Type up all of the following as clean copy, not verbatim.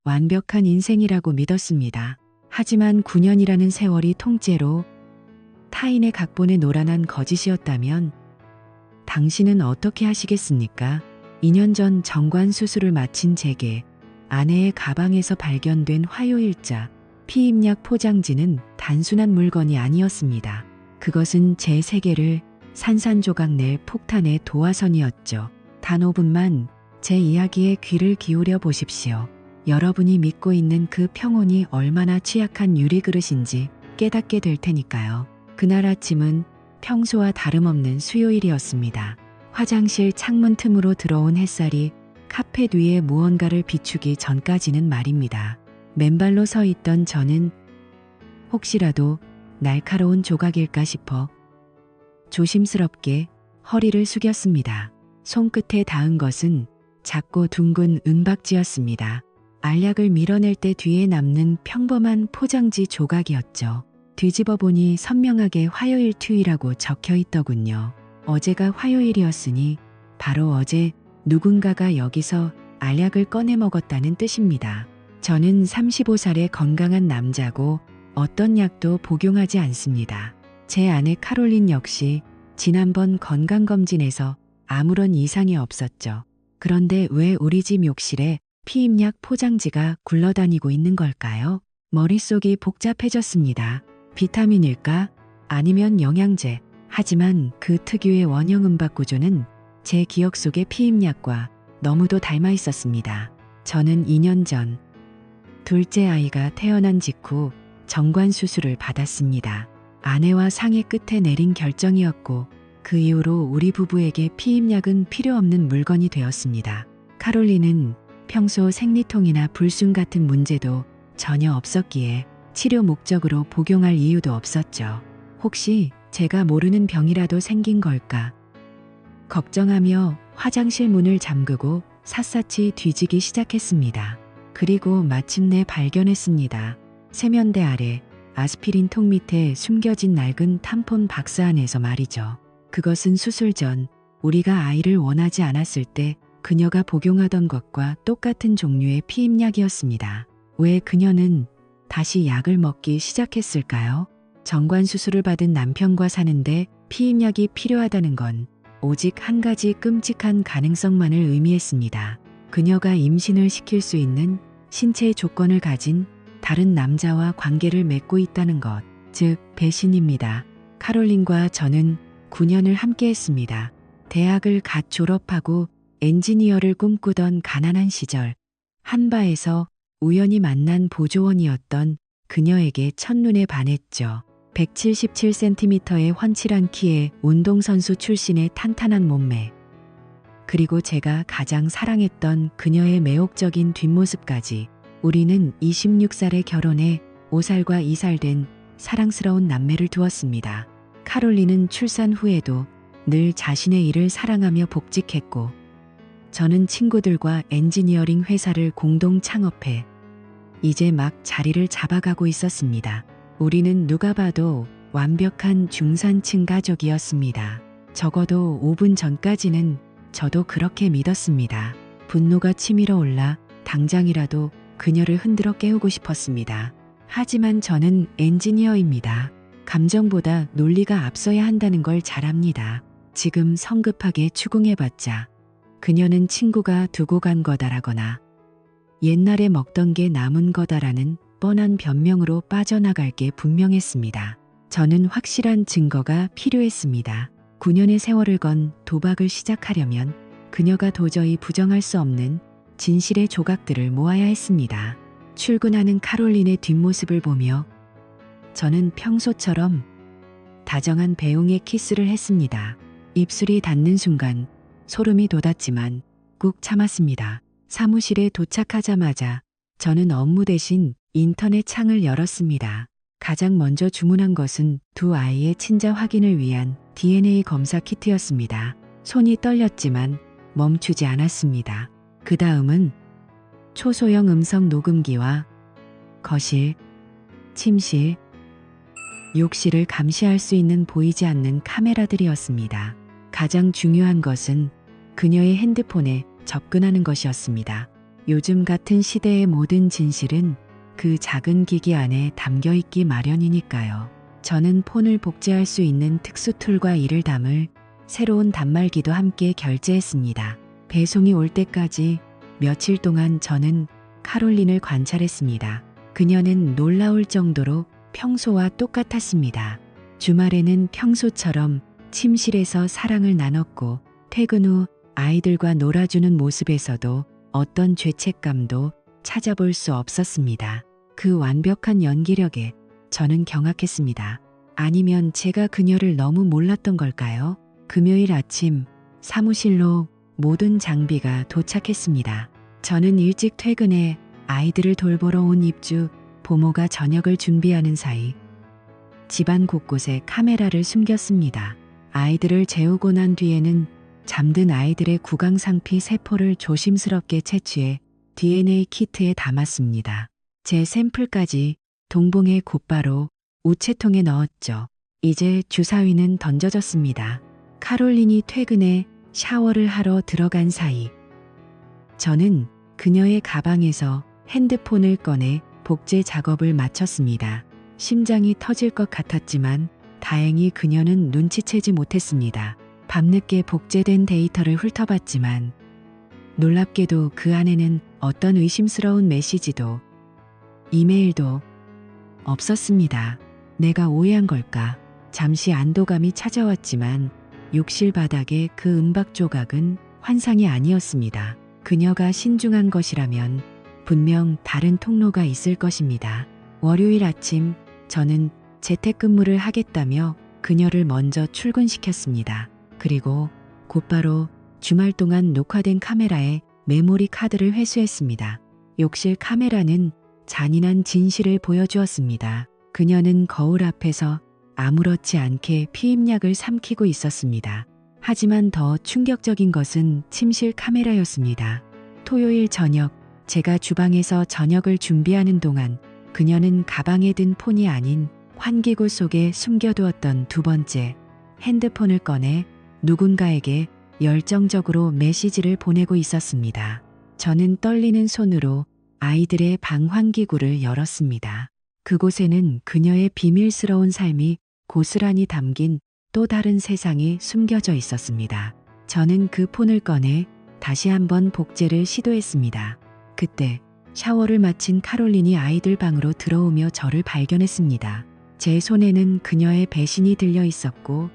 완벽한 인생이라고 믿었습니다. 하지만 9년이라는 세월이 통째로 타인의 각본에 노란한 거짓이었다면 당신은 어떻게 하시겠습니까? 2년 전 정관 수술을 마친 제게 아내의 가방에서 발견된 화요일자, 피임약 포장지는 단순한 물건이 아니었습니다. 그것은 제 세계를 산산조각 낼 폭탄의 도화선이었죠. 단 5분만 제 이야기에 귀를 기울여 보십시오. 여러분이 믿고 있는 그 평온이 얼마나 취약한 유리그릇인지 깨닫게 될 테니까요. 그날 아침은 평소와 다름없는 수요일이었습니다. 화장실 창문 틈으로 들어온 햇살이 카펫 위에 무언가를 비추기 전까지는 말입니다. 맨발로 서 있던 저는 혹시라도 날카로운 조각일까 싶어 조심스럽게 허리를 숙였습니다. 손끝에 닿은 것은 작고 둥근 은박지였습니다. 알약을 밀어낼 때 뒤에 남는 평범한 포장지 조각이었죠. 뒤집어 보니 선명하게 화요일 튜이라고 적혀 있더군요. 어제가 화요일이었으니 바로 어제 누군가가 여기서 알약을 꺼내 먹었다는 뜻입니다. 저는 35살의 건강한 남자고 어떤 약도 복용하지 않습니다. 제 아내 카롤린 역시 지난번 건강검진에서 아무런 이상이 없었죠. 그런데 왜 우리 집 욕실에 피임약 포장지가 굴러다니고 있는 걸까요? 머릿속이 복잡해졌습니다. 비타민일까? 아니면 영양제. 하지만 그 특유의 원형 음박 구조는 제 기억 속의 피임약과 너무도 닮아 있었습니다. 저는 2년 전 둘째 아이가 태어난 직후 정관 수술을 받았습니다. 아내와 상의 끝에 내린 결정이었고 그 이후로 우리 부부에게 피임약은 필요 없는 물건이 되었습니다. 카롤린은 평소 생리통이나 불순 같은 문제도 전혀 없었기에 치료 목적으로 복용할 이유도 없었죠. 혹시 제가 모르는 병이라도 생긴 걸까? 걱정하며 화장실 문을 잠그고 샅샅이 뒤지기 시작했습니다. 그리고 마침내 발견했습니다. 세면대 아래 아스피린 통 밑에 숨겨진 낡은 탐폰 박스 안에서 말이죠. 그것은 수술 전 우리가 아이를 원하지 않았을 때 그녀가 복용하던 것과 똑같은 종류의 피임약이었습니다. 왜 그녀는 다시 약을 먹기 시작했을까요? 정관 수술을 받은 남편과 사는데 피임약이 필요하다는 건 오직 한 가지 끔찍한 가능성만을 의미했습니다. 그녀가 임신을 시킬 수 있는 신체의 조건을 가진 다른 남자와 관계를 맺고 있다는 것, 즉 배신입니다. 카롤린과 저는 9년을 함께했습니다. 대학을 갓 졸업하고 엔지니어를 꿈꾸던 가난한 시절, 한바에서 우연히 만난 보조원이었던 그녀에게 첫눈에 반했죠. 177cm의 훤칠한 키에 운동선수 출신의 탄탄한 몸매, 그리고 제가 가장 사랑했던 그녀의 매혹적인 뒷모습까지. 우리는 26살에 결혼해 5살과 2살 된 사랑스러운 남매를 두었습니다. 카롤린은 출산 후에도 늘 자신의 일을 사랑하며 복직했고 저는 친구들과 엔지니어링 회사를 공동 창업해 이제 막 자리를 잡아가고 있었습니다. 우리는 누가 봐도 완벽한 중산층 가족이었습니다. 적어도 5분 전까지는 저도 그렇게 믿었습니다. 분노가 치밀어 올라 당장이라도 그녀를 흔들어 깨우고 싶었습니다. 하지만 저는 엔지니어입니다. 감정보다 논리가 앞서야 한다는 걸 잘 압니다. 지금 성급하게 추궁해봤자 그녀는 친구가 두고 간 거다라거나 옛날에 먹던 게 남은 거다라는 뻔한 변명으로 빠져나갈 게 분명했습니다. 저는 확실한 증거가 필요했습니다. 9년의 세월을 건 도박을 시작하려면 그녀가 도저히 부정할 수 없는 진실의 조각들을 모아야 했습니다. 출근하는 카롤린의 뒷모습을 보며 저는 평소처럼 다정한 배웅의 키스를 했습니다. 입술이 닿는 순간 소름이 돋았지만 꾹 참았습니다. 사무실에 도착하자마자 저는 업무 대신 인터넷 창을 열었습니다. 가장 먼저 주문한 것은 두 아이의 친자 확인을 위한 DNA 검사 키트였습니다. 손이 떨렸지만 멈추지 않았습니다. 그 다음은 초소형 음성 녹음기와 거실, 침실, 욕실을 감시할 수 있는 보이지 않는 카메라들이었습니다. 가장 중요한 것은 그녀의 핸드폰에 접근하는 것이었습니다. 요즘 같은 시대의 모든 진실은 그 작은 기기 안에 담겨 있기 마련이니까요. 저는 폰을 복제할 수 있는 특수 툴과 이를 담을 새로운 단말기도 함께 결제했습니다. 배송이 올 때까지 며칠 동안 저는 카롤린을 관찰했습니다. 그녀는 놀라울 정도로 평소와 똑같았습니다. 주말에는 평소처럼 침실에서 사랑을 나눴고 퇴근 후 아이들과 놀아주는 모습에서도 어떤 죄책감도 찾아볼 수 없었습니다. 그 완벽한 연기력에 저는 경악했습니다. 아니면 제가 그녀를 너무 몰랐던 걸까요? 금요일 아침 사무실로 모든 장비가 도착했습니다. 저는 일찍 퇴근해 아이들을 돌보러 온 입주 보모가 저녁을 준비하는 사이 집안 곳곳에 카메라를 숨겼습니다. 아이들을 재우고 난 뒤에는 잠든 아이들의 구강상피 세포를 조심스럽게 채취해 DNA 키트에 담았습니다. 제 샘플까지 동봉해 곧바로 우체통에 넣었죠. 이제 주사위는 던져졌습니다. 카롤린이 퇴근해 샤워를 하러 들어간 사이 저는 그녀의 가방에서 핸드폰을 꺼내 복제 작업을 마쳤습니다. 심장이 터질 것 같았지만 다행히 그녀는 눈치채지 못했습니다. 밤늦게 복제된 데이터를 훑어봤지만 놀랍게도 그 안에는 어떤 의심스러운 메시지도 이메일도 없었습니다. 내가 오해한 걸까? 잠시 안도감이 찾아왔지만 욕실 바닥의 그 은박 조각은 환상이 아니었습니다. 그녀가 신중한 것이라면 분명 다른 통로가 있을 것입니다. 월요일 아침 저는 재택근무를 하겠다며 그녀를 먼저 출근시켰습니다. 그리고 곧바로 주말 동안 녹화된 카메라에 메모리 카드를 회수했습니다. 욕실 카메라는 잔인한 진실을 보여주었습니다. 그녀는 거울 앞에서 아무렇지 않게 피임약을 삼키고 있었습니다. 하지만 더 충격적인 것은 침실 카메라였습니다. 토요일 저녁 제가 주방에서 저녁을 준비하는 동안 그녀는 가방에 든 폰이 아닌 환기구 속에 숨겨두었던 두 번째 핸드폰을 꺼내 누군가에게 열정적으로 메시지를 보내고 있었습니다. 저는 떨리는 손으로 아이들의 방 환기구를 열었습니다. 그곳에는 그녀의 비밀스러운 삶이 고스란히 담긴 또 다른 세상이 숨겨져 있었습니다. 저는 그 폰을 꺼내 다시 한번 복제를 시도했습니다. 그때 샤워를 마친 카롤린이 아이들 방으로 들어오며 저를 발견했습니다. 제 손에는 그녀의 배신이 들려 있었고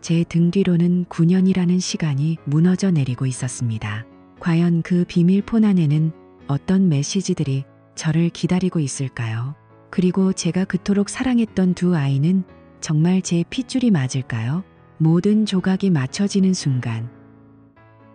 제 등 뒤로는 9년이라는 시간이 무너져 내리고 있었습니다. 과연 그 비밀 폰 안에는 어떤 메시지들이 저를 기다리고 있을까요? 그리고 제가 그토록 사랑했던 두 아이는 정말 제 핏줄이 맞을까요? 모든 조각이 맞춰지는 순간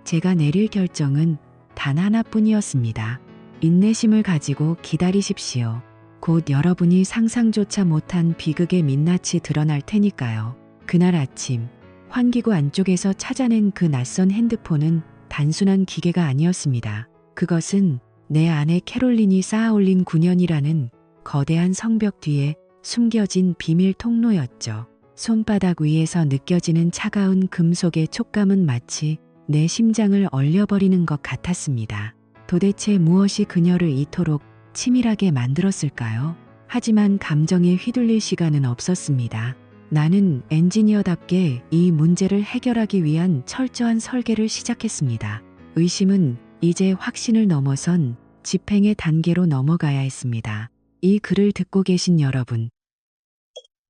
제가 내릴 결정은 단 하나뿐이었습니다. 인내심을 가지고 기다리십시오. 곧 여러분이 상상조차 못한 비극의 민낯이 드러날 테니까요. 그날 아침 환기구 안쪽에서 찾아낸 그 낯선 핸드폰은 단순한 기계가 아니었습니다. 그것은 내 안에 캐롤린이 쌓아올린 9년이라는 거대한 성벽 뒤에 숨겨진 비밀 통로였죠. 손바닥 위에서 느껴지는 차가운 금속의 촉감은 마치 내 심장을 얼려버리는 것 같았습니다. 도대체 무엇이 그녀를 이토록 치밀하게 만들었을까요? 하지만 감정에 휘둘릴 시간은 없었습니다. 나는 엔지니어답게 이 문제를 해결하기 위한 철저한 설계를 시작했습니다. 의심은 이제 확신을 넘어선 집행의 단계로 넘어가야 했습니다. 이 글을 듣고 계신 여러분,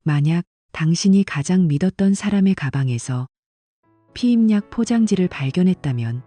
만약 당신이 가장 믿었던 사람의 가방에서 피임약 포장지를 발견했다면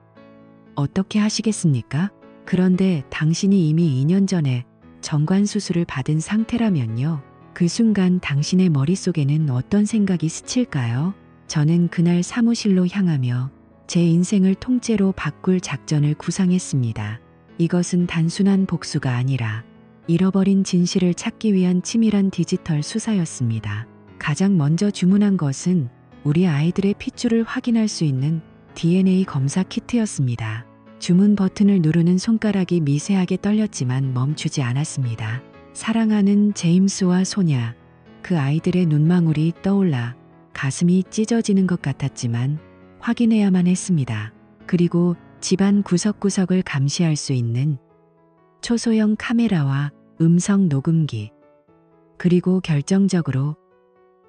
어떻게 하시겠습니까? 그런데 당신이 이미 2년 전에 정관 수술을 받은 상태라면요. 그 순간 당신의 머릿속에는 어떤 생각이 스칠까요? 저는 그날 사무실로 향하며 제 인생을 통째로 바꿀 작전을 구상했습니다. 이것은 단순한 복수가 아니라 잃어버린 진실을 찾기 위한 치밀한 디지털 수사였습니다. 가장 먼저 주문한 것은 우리 아이들의 핏줄을 확인할 수 있는 DNA 검사 키트였습니다. 주문 버튼을 누르는 손가락이 미세하게 떨렸지만 멈추지 않았습니다. 사랑하는 제임스와 소냐, 그 아이들의 눈망울이 떠올라 가슴이 찢어지는 것 같았지만 확인해야만 했습니다. 그리고 집안 구석구석을 감시할 수 있는 초소형 카메라와 음성 녹음기, 그리고 결정적으로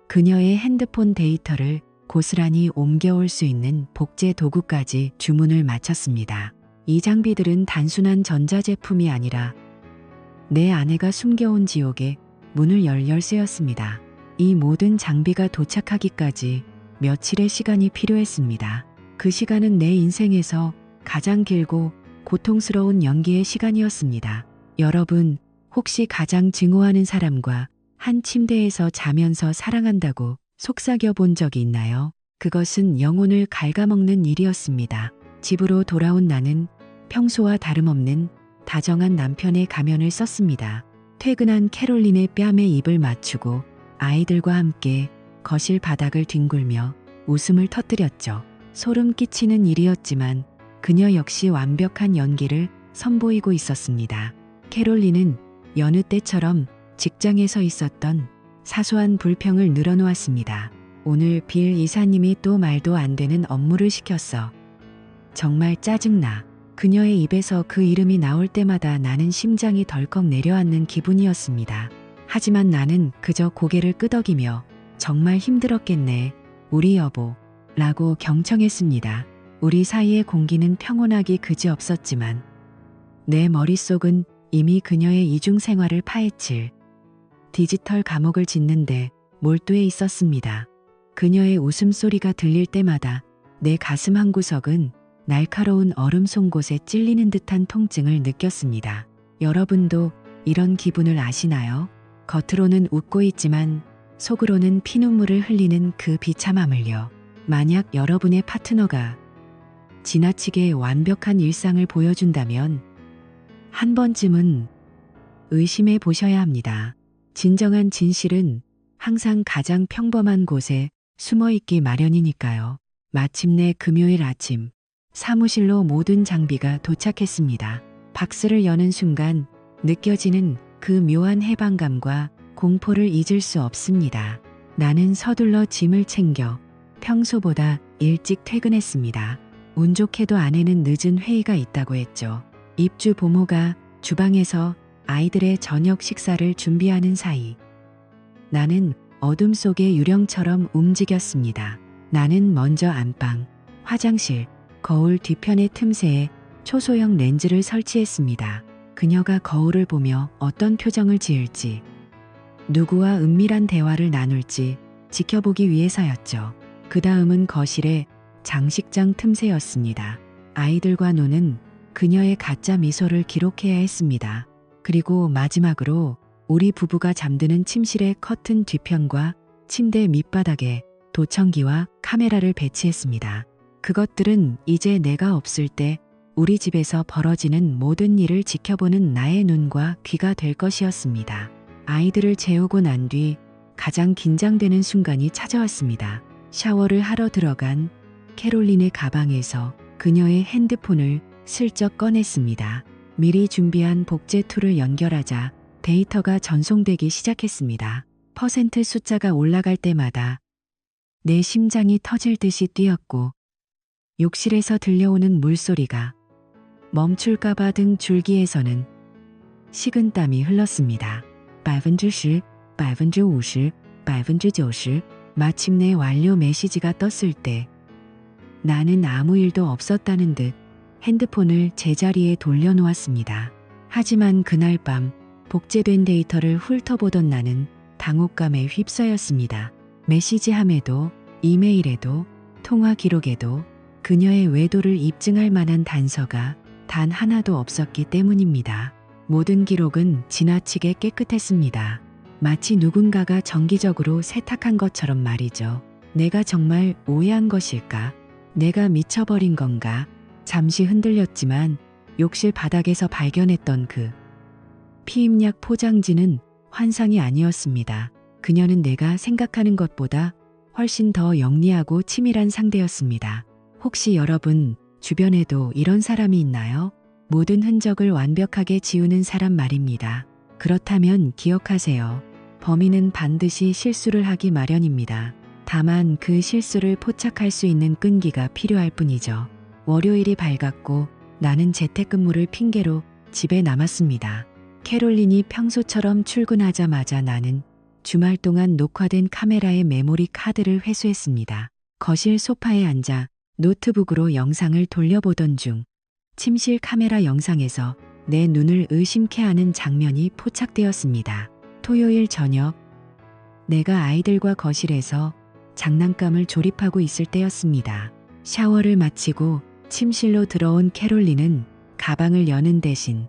그녀의 핸드폰 데이터를 고스란히 옮겨올 수 있는 복제 도구까지 주문을 마쳤습니다. 이 장비들은 단순한 전자제품이 아니라 내 아내가 숨겨온 지옥의 문을 열 열쇠였습니다. 이 모든 장비가 도착하기까지 며칠의 시간이 필요했습니다. 그 시간은 내 인생에서 가장 길고 고통스러운 연기의 시간이었습니다. 여러분, 혹시 가장 증오하는 사람과 한 침대에서 자면서 사랑한다고 속삭여 본 적이 있나요? 그것은 영혼을 갉아먹는 일이었습니다. 집으로 돌아온 나는 평소와 다름없는 다정한 남편의 가면을 썼습니다. 퇴근한 캐롤린의 뺨에 입을 맞추고 아이들과 함께 거실 바닥을 뒹굴며 웃음을 터뜨렸죠. 소름 끼치는 일이었지만 그녀 역시 완벽한 연기를 선보이고 있었습니다. 캐롤린은 여느 때처럼 직장에서 있었던 사소한 불평을 늘어놓았습니다. 오늘 빌 이사님이 또 말도 안 되는 업무를 시켰어. 정말 짜증나. 그녀의 입에서 그 이름이 나올 때마다 나는 심장이 덜컥 내려앉는 기분이었습니다. 하지만 나는 그저 고개를 끄덕이며 정말 힘들었겠네, 우리 여보, 라고 경청했습니다. 우리 사이의 공기는 평온하기 그지없었지만 내 머릿속은 이미 그녀의 이중 생활을 파헤칠 디지털 감옥을 짓는데 몰두해 있었습니다. 그녀의 웃음소리가 들릴 때마다 내 가슴 한구석은 날카로운 얼음 송곳에 찔리는 듯한 통증을 느꼈습니다. 여러분도 이런 기분을 아시나요? 겉으로는 웃고 있지만 속으로는 피눈물을 흘리는 그 비참함을요. 만약 여러분의 파트너가 지나치게 완벽한 일상을 보여준다면 한 번쯤은 의심해 보셔야 합니다. 진정한 진실은 항상 가장 평범한 곳에 숨어 있기 마련이니까요. 마침내 금요일 아침, 사무실로 모든 장비가 도착했습니다. 박스를 여는 순간 느껴지는 그 묘한 해방감과 공포를 잊을 수 없습니다. 나는 서둘러 짐을 챙겨 평소보다 일찍 퇴근했습니다. 운 좋게도 아내는 늦은 회의가 있다고 했죠. 입주 보모가 주방에서 아이들의 저녁 식사를 준비하는 사이 나는 어둠 속의 유령처럼 움직였습니다. 나는 먼저 안방, 화장실, 거울 뒤편의 틈새에 초소형 렌즈를 설치했습니다. 그녀가 거울을 보며 어떤 표정을 지을지, 누구와 은밀한 대화를 나눌지 지켜보기 위해서였죠. 그 다음은 거실의 장식장 틈새였습니다. 아이들과 노는 그녀의 가짜 미소를 기록해야 했습니다. 그리고 마지막으로 우리 부부가 잠드는 침실의 커튼 뒤편과 침대 밑바닥에 도청기와 카메라를 배치했습니다. 그것들은 이제 내가 없을 때 우리 집에서 벌어지는 모든 일을 지켜보는 나의 눈과 귀가 될 것이었습니다. 아이들을 재우고 난 뒤 가장 긴장되는 순간이 찾아왔습니다. 샤워를 하러 들어간 캐롤린의 가방에서 그녀의 핸드폰을 슬쩍 꺼냈습니다. 미리 준비한 복제 툴을 연결하자 데이터가 전송되기 시작했습니다. 퍼센트 숫자가 올라갈 때마다 내 심장이 터질 듯이 뛰었고 욕실에서 들려오는 물소리가 멈출까봐 등 줄기에서는 식은땀이 흘렀습니다. 10%, 50%, 90%. 마침내 완료 메시지가 떴을 때 나는 아무 일도 없었다는 듯 핸드폰을 제자리에 돌려놓았습니다. 하지만 그날 밤 복제된 데이터를 훑어보던 나는 당혹감에 휩싸였습니다. 메시지함에도 이메일에도 통화 기록에도 그녀의 외도를 입증할 만한 단서가 단 하나도 없었기 때문입니다. 모든 기록은 지나치게 깨끗했습니다. 마치 누군가가 정기적으로 세탁한 것처럼 말이죠. 내가 정말 오해한 것일까? 내가 미쳐버린 건가? 잠시 흔들렸지만 욕실 바닥에서 발견했던 그 피임약 포장지는 환상이 아니었습니다. 그녀는 내가 생각하는 것보다 훨씬 더 영리하고 치밀한 상대였습니다. 혹시 여러분 주변에도 이런 사람이 있나요? 모든 흔적을 완벽하게 지우는 사람 말입니다. 그렇다면 기억하세요. 범인은 반드시 실수를 하기 마련입니다. 다만 그 실수를 포착할 수 있는 끈기가 필요할 뿐이죠. 월요일이 밝았고 나는 재택근무를 핑계로 집에 남았습니다. 캐롤린이 평소처럼 출근하자마자 나는 주말 동안 녹화된 카메라의 메모리 카드를 회수했습니다. 거실 소파에 앉아 노트북으로 영상을 돌려보던 중 침실 카메라 영상에서 내 눈을 의심케 하는 장면이 포착되었습니다. 토요일 저녁, 내가 아이들과 거실에서 장난감을 조립하고 있을 때였습니다. 샤워를 마치고 침실로 들어온 캐롤린은 가방을 여는 대신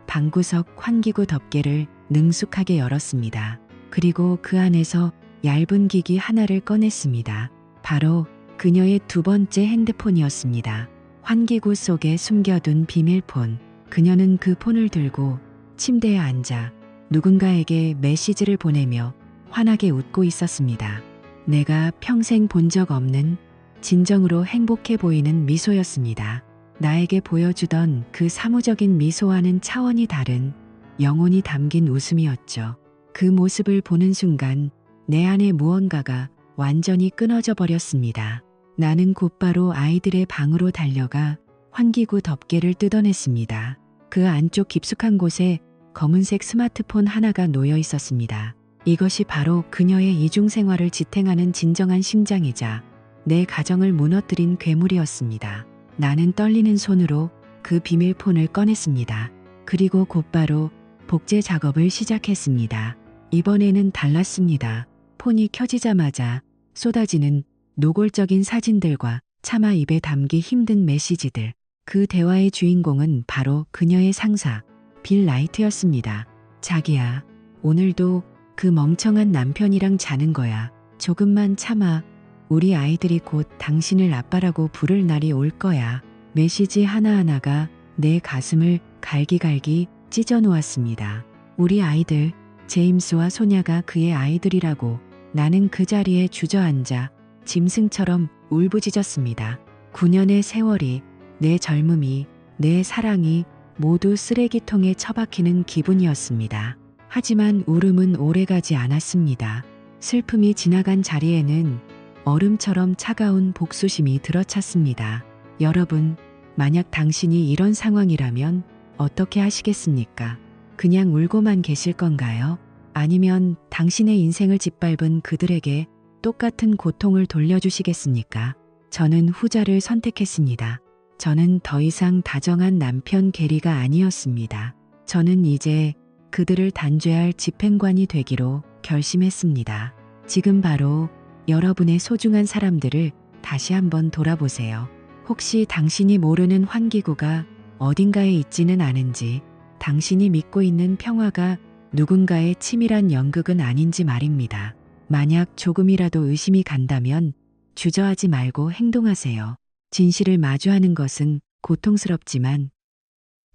방구석 환기구 덮개를 능숙하게 열었습니다. 그리고 그 안에서 얇은 기기 하나를 꺼냈습니다. 바로 그녀의 두 번째 핸드폰이었습니다. 환기구 속에 숨겨둔 비밀폰. 그녀는 그 폰을 들고 침대에 앉아 누군가에게 메시지를 보내며 환하게 웃고 있었습니다. 내가 평생 본 적 없는 진정으로 행복해 보이는 미소였습니다. 나에게 보여주던 그 사무적인 미소와는 차원이 다른 영혼이 담긴 웃음이었죠. 그 모습을 보는 순간 내 안에 무언가가 완전히 끊어져 버렸습니다. 나는 곧바로 아이들의 방으로 달려가 환기구 덮개를 뜯어냈습니다. 그 안쪽 깊숙한 곳에 검은색 스마트폰 하나가 놓여 있었습니다. 이것이 바로 그녀의 이중생활을 지탱하는 진정한 심장이자 내 가정을 무너뜨린 괴물이었습니다. 나는 떨리는 손으로 그 비밀폰을 꺼냈습니다. 그리고 곧바로 복제 작업을 시작했습니다. 이번에는 달랐습니다. 폰이 켜지자마자 쏟아지는 노골적인 사진들과 차마 입에 담기 힘든 메시지들. 그 대화의 주인공은 바로 그녀의 상사, 빌 라이트였습니다. 자기야, 오늘도 그 멍청한 남편이랑 자는 거야. 조금만 참아. 우리 아이들이 곧 당신을 아빠라고 부를 날이 올 거야. 메시지 하나하나가 내 가슴을 갈기갈기 찢어 놓았습니다. 우리 아이들, 제임스와 소냐가 그의 아이들이라고. 나는 그 자리에 주저앉아 짐승처럼 울부짖었습니다. 9년의 세월이, 내 젊음이, 내 사랑이 모두 쓰레기통에 처박히는 기분이었습니다. 하지만 울음은 오래가지 않았습니다. 슬픔이 지나간 자리에는 얼음처럼 차가운 복수심이 들어찼습니다. 여러분, 만약 당신이 이런 상황이라면 어떻게 하시겠습니까? 그냥 울고만 계실 건가요? 아니면 당신의 인생을 짓밟은 그들에게 똑같은 고통을 돌려주시겠습니까? 저는 후자를 선택했습니다. 저는 더 이상 다정한 남편 게리가 아니었습니다. 저는 이제 그들을 단죄할 집행관이 되기로 결심했습니다. 지금 바로 여러분의 소중한 사람들을 다시 한번 돌아보세요. 혹시 당신이 모르는 환기구가 어딘가에 있지는 않은지, 당신이 믿고 있는 평화가 누군가의 치밀한 연극은 아닌지 말입니다. 만약 조금이라도 의심이 간다면 주저하지 말고 행동하세요. 진실을 마주하는 것은 고통스럽지만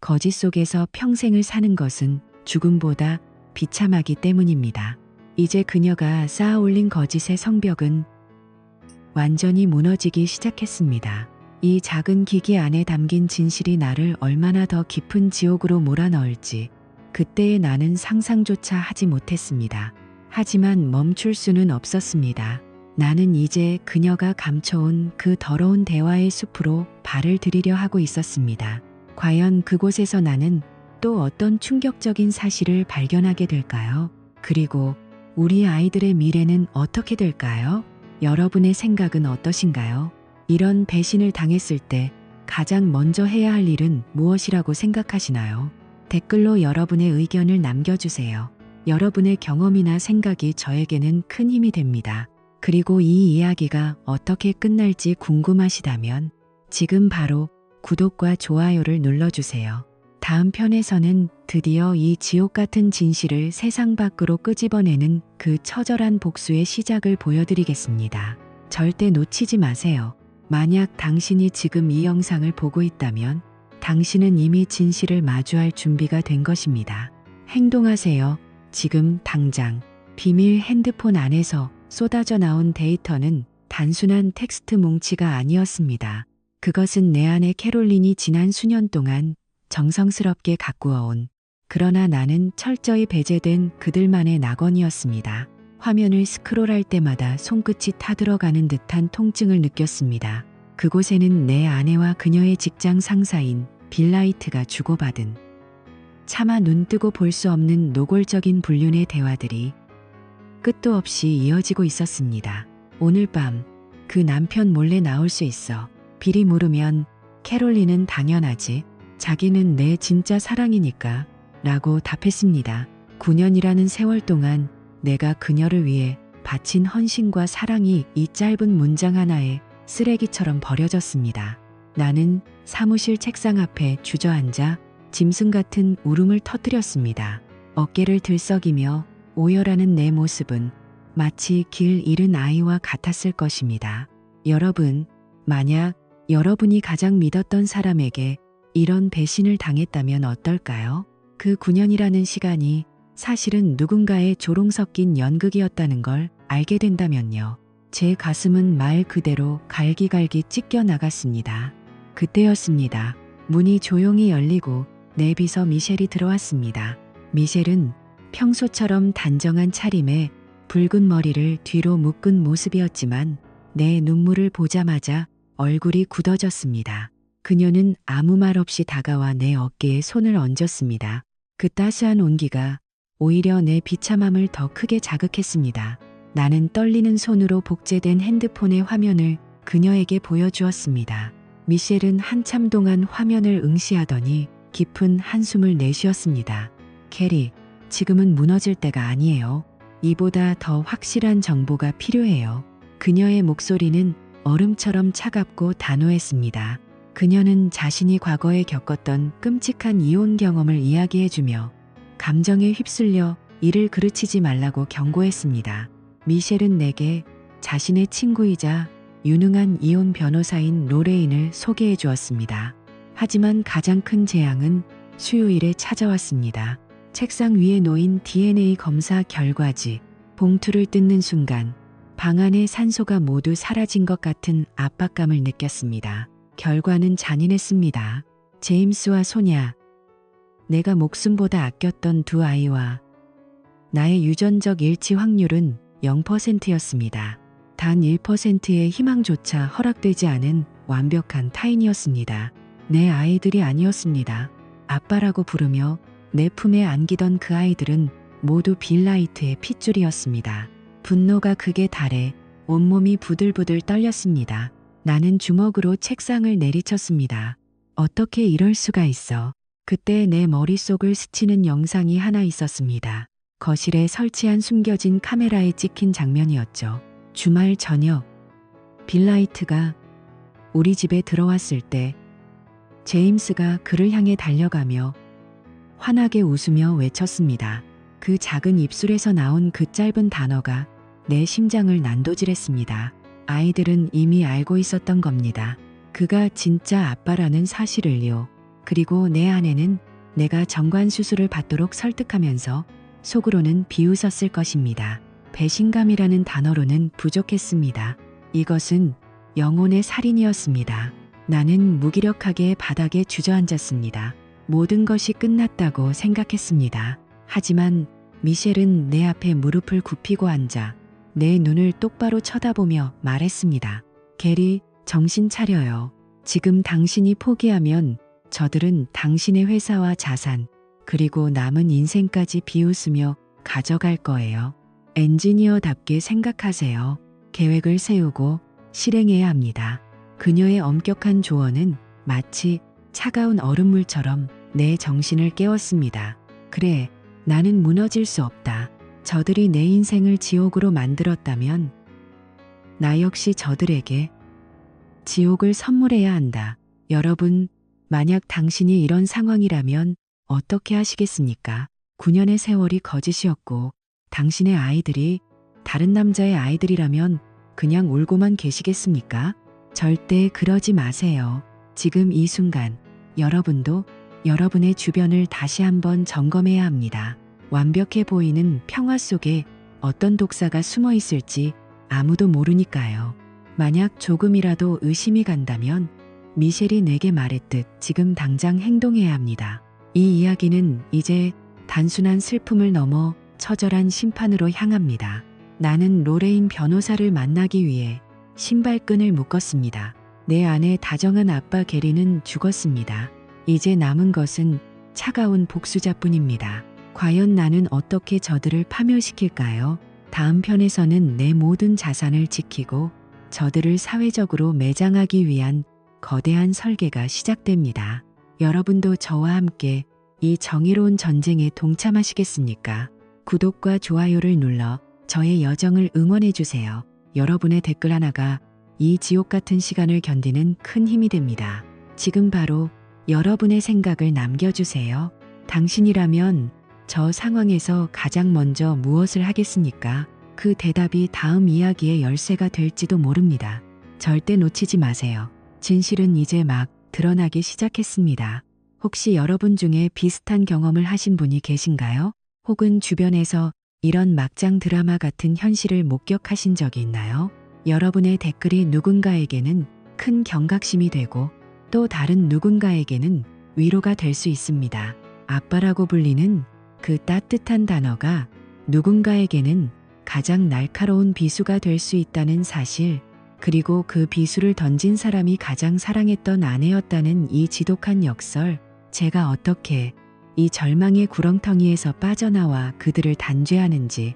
거짓 속에서 평생을 사는 것은 죽음보다 비참하기 때문입니다. 이제 그녀가 쌓아 올린 거짓의 성벽은 완전히 무너지기 시작했습니다. 이 작은 기기 안에 담긴 진실이 나를 얼마나 더 깊은 지옥으로 몰아넣을지 그때의 나는 상상조차 하지 못했습니다. 하지만 멈출 수는 없었습니다. 나는 이제 그녀가 감춰온 그 더러운 대화의 숲으로 발을 들이려 하고 있었습니다. 과연 그곳에서 나는 또 어떤 충격적인 사실을 발견하게 될까요? 그리고 우리 아이들의 미래는 어떻게 될까요? 여러분의 생각은 어떠신가요? 이런 배신을 당했을 때 가장 먼저 해야 할 일은 무엇이라고 생각하시나요? 댓글로 여러분의 의견을 남겨주세요. 여러분의 경험이나 생각이 저에게는 큰 힘이 됩니다. 그리고 이 이야기가 어떻게 끝날지 궁금하시다면 지금 바로 구독과 좋아요를 눌러주세요. 다음 편에서는 드디어 이 지옥 같은 진실을 세상 밖으로 끄집어내는 그 처절한 복수의 시작을 보여드리겠습니다. 절대 놓치지 마세요. 만약 당신이 지금 이 영상을 보고 있다면 당신은 이미 진실을 마주할 준비가 된 것입니다. 행동하세요. 지금 당장. 비밀 핸드폰 안에서 쏟아져 나온 데이터는 단순한 텍스트 뭉치가 아니었습니다. 그것은 내 안의 캐롤린이 지난 수년 동안 정성스럽게 가꾸어온, 그러나 나는 철저히 배제된 그들만의 낙원이었습니다. 화면을 스크롤할 때마다 손끝이 타들어가는 듯한 통증을 느꼈습니다. 그곳에는 내 아내와 그녀의 직장 상사인 빌 라이트가 주고받은 차마 눈뜨고 볼 수 없는 노골적인 불륜의 대화들이 끝도 없이 이어지고 있었습니다. 오늘 밤 그 남편 몰래 나올 수 있어. 빌이 물으면 캐롤린은 당연하지. 자기는 내 진짜 사랑이니까 라고 답했습니다. 9년이라는 세월 동안 내가 그녀를 위해 바친 헌신과 사랑이 이 짧은 문장 하나에 쓰레기처럼 버려졌습니다. 나는 사무실 책상 앞에 주저앉아 짐승 같은 울음을 터뜨렸습니다. 어깨를 들썩이며 오열하는 내 모습은 마치 길 잃은 아이와 같았을 것입니다. 여러분, 만약 여러분이 가장 믿었던 사람에게 이런 배신을 당했다면 어떨까요? 그 9년이라는 시간이 사실은 누군가의 조롱 섞인 연극이었다는 걸 알게 된다면요. 제 가슴은 말 그대로 갈기갈기 찢겨 나갔습니다. 그때였습니다. 문이 조용히 열리고 내 비서 미셸이 들어왔습니다. 미셸은 평소처럼 단정한 차림에 붉은 머리를 뒤로 묶은 모습이었지만 내 눈물을 보자마자 얼굴이 굳어졌습니다. 그녀는 아무 말 없이 다가와 내 어깨에 손을 얹었습니다. 그 따스한 온기가 오히려 내 비참함을 더 크게 자극했습니다. 나는 떨리는 손으로 복제된 핸드폰의 화면을 그녀에게 보여주었습니다. 미셸은 한참 동안 화면을 응시하더니 깊은 한숨을 내쉬었습니다. 캐리, 지금은 무너질 때가 아니에요. 이보다 더 확실한 정보가 필요해요. 그녀의 목소리는 얼음처럼 차갑고 단호했습니다. 그녀는 자신이 과거에 겪었던 끔찍한 이혼 경험을 이야기해주며 감정에 휩쓸려 이를 그르치지 말라고 경고했습니다. 미셸은 내게 자신의 친구이자 유능한 이혼 변호사인 로레인을 소개해 주었습니다. 하지만 가장 큰 재앙은 수요일에 찾아왔습니다. 책상 위에 놓인 DNA 검사 결과지. 봉투를 뜯는 순간 방 안의 산소가 모두 사라진 것 같은 압박감을 느꼈습니다. 결과는 잔인했습니다. 제임스와 소냐, 내가 목숨보다 아꼈던 두 아이와 나의 유전적 일치 확률은 0%였습니다. 단 1%의 희망조차 허락되지 않은 완벽한 타인이었습니다. 내 아이들이 아니었습니다. 아빠라고 부르며 내 품에 안기던 그 아이들은 모두 빌라이트의 핏줄이었습니다. 분노가 극에 달해 온몸이 부들부들 떨렸습니다. 나는 주먹으로 책상을 내리쳤습니다. 어떻게 이럴 수가 있어. 그때 내 머릿속을 스치는 영상이 하나 있었습니다. 거실에 설치한 숨겨진 카메라에 찍힌 장면이었죠. 주말 저녁, 빌라이트가 우리 집에 들어왔을 때 제임스가 그를 향해 달려가며 환하게 웃으며 외쳤습니다. 그 작은 입술에서 나온 그 짧은 단어가 내 심장을 난도질했습니다. 아이들은 이미 알고 있었던 겁니다. 그가 진짜 아빠라는 사실을요. 그리고 내 아내는 내가 정관 수술을 받도록 설득하면서 속으로는 비웃었을 것입니다. 배신감이라는 단어로는 부족했습니다. 이것은 영혼의 살인이었습니다. 나는 무기력하게 바닥에 주저앉았습니다. 모든 것이 끝났다고 생각했습니다. 하지만 미셸은 내 앞에 무릎을 굽히고 앉아 내 눈을 똑바로 쳐다보며 말했습니다. 게리, 정신 차려요. 지금 당신이 포기하면 저들은 당신의 회사와 자산, 그리고 남은 인생까지 비웃으며 가져갈 거예요. 엔지니어답게 생각하세요. 계획을 세우고 실행해야 합니다. 그녀의 엄격한 조언은 마치 차가운 얼음물처럼 내 정신을 깨웠습니다. 그래, 나는 무너질 수 없다. 저들이 내 인생을 지옥으로 만들었다면 나 역시 저들에게 지옥을 선물해야 한다. 여러분, 만약 당신이 이런 상황이라면 어떻게 하시겠습니까? 9년의 세월이 거짓이었고 당신의 아이들이 다른 남자의 아이들이라면 그냥 울고만 계시겠습니까? 절대 그러지 마세요. 지금 이 순간 여러분도 여러분의 주변을 다시 한번 점검해야 합니다. 완벽해 보이는 평화 속에 어떤 독사가 숨어 있을지 아무도 모르니까요. 만약 조금이라도 의심이 간다면 미셸이 내게 말했듯 지금 당장 행동해야 합니다. 이 이야기는 이제 단순한 슬픔을 넘어 처절한 심판으로 향합니다. 나는 로레인 변호사를 만나기 위해 신발끈을 묶었습니다. 내 아내 다정한 아빠 게리는 죽었습니다. 이제 남은 것은 차가운 복수자뿐입니다. 과연 나는 어떻게 저들을 파멸시킬까요? 다음 편에서는 내 모든 자산을 지키고 저들을 사회적으로 매장하기 위한 거대한 설계가 시작됩니다. 여러분도 저와 함께 이 정의로운 전쟁에 동참하시겠습니까? 구독과 좋아요를 눌러 저의 여정을 응원해주세요. 여러분의 댓글 하나가 이 지옥 같은 시간을 견디는 큰 힘이 됩니다. 지금 바로 여러분의 생각을 남겨주세요. 당신이라면 저 상황에서 가장 먼저 무엇을 하겠습니까? 그 대답이 다음 이야기의 열쇠가 될지도 모릅니다. 절대 놓치지 마세요. 진실은 이제 막 드러나기 시작했습니다. 혹시 여러분 중에 비슷한 경험을 하신 분이 계신가요? 혹은 주변에서 이런 막장 드라마 같은 현실을 목격하신 적이 있나요? 여러분의 댓글이 누군가에게는 큰 경각심이 되고 또 다른 누군가에게는 위로가 될 수 있습니다. 아빠라고 불리는 그 따뜻한 단어가 누군가에게는 가장 날카로운 비수가 될 수 있다는 사실, 그리고 그 비수를 던진 사람이 가장 사랑했던 아내였다는 이 지독한 역설, 제가 어떻게 이 절망의 구렁텅이에서 빠져나와 그들을 단죄하는지